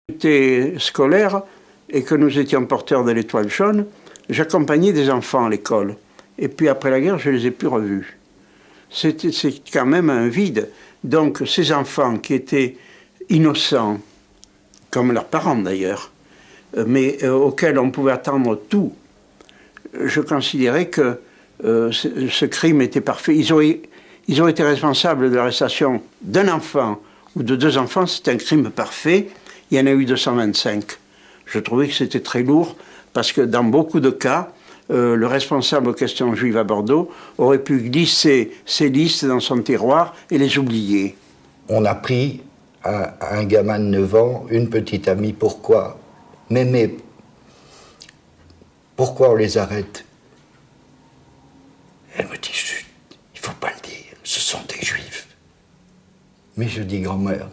J'étais scolaire et que nous étions porteurs de l'Étoile jaune, j'accompagnais des enfants à l'école. Et puis après la guerre, je ne les ai plus revus. C'est quand même un vide. Donc ces enfants qui étaient innocents, comme leurs parents d'ailleurs, mais auxquels on pouvait attendre tout, je considérais que ce crime était parfait. Ils ont été responsables de l'arrestation d'un enfant ou de 2 enfants, c'est un crime parfait. Il y en a eu 225. Je trouvais que c'était très lourd parce que dans beaucoup de cas, le responsable aux questions juives à Bordeaux aurait pu glisser ces listes dans son tiroir et les oublier. On a pris à un gamin de 9 ans une petite amie. Pourquoi? Mais pourquoi on les arrête? Elle me dit, chut, il ne faut pas le dire, ce sont des juifs. Mais je dis, grand-mère,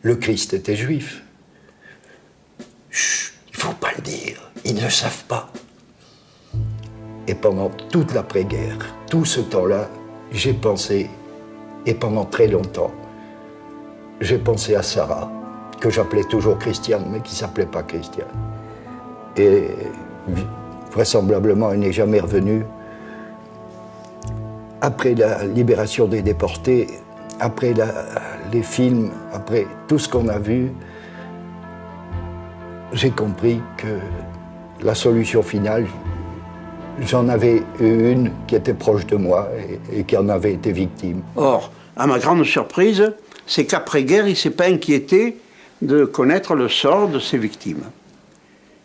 le Christ était juif. Chut, il ne faut pas le dire, ils ne savent pas. Et pendant toute l'après-guerre, tout ce temps-là, j'ai pensé, et pendant très longtemps, j'ai pensé à Sarah, que j'appelais toujours Christiane, mais qui ne s'appelait pas Christiane. Et vraisemblablement, elle n'est jamais revenue. Après la libération des déportés, après les films, après tout ce qu'on a vu, j'ai compris que la solution finale, j'en avais eu une qui était proche de moi et qui en avait été victime. Or, à ma grande surprise, c'est qu'après-guerre, il ne s'est pas inquiété de connaître le sort de ses victimes.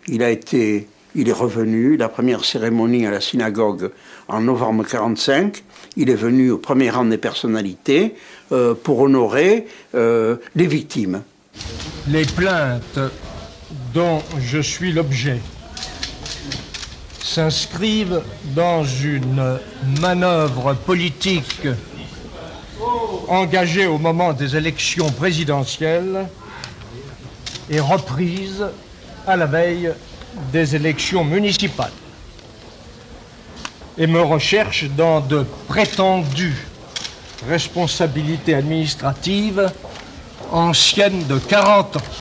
Il est revenu, la première cérémonie à la synagogue en novembre 1945, il est venu au premier rang des personnalités pour honorer les victimes. Les plaintes dont je suis l'objet s'inscrivent dans une manœuvre politique engagée au moment des élections présidentielles et reprise à la veille des élections municipales et me recherche dans de prétendues responsabilités administratives anciennes de 40 ans.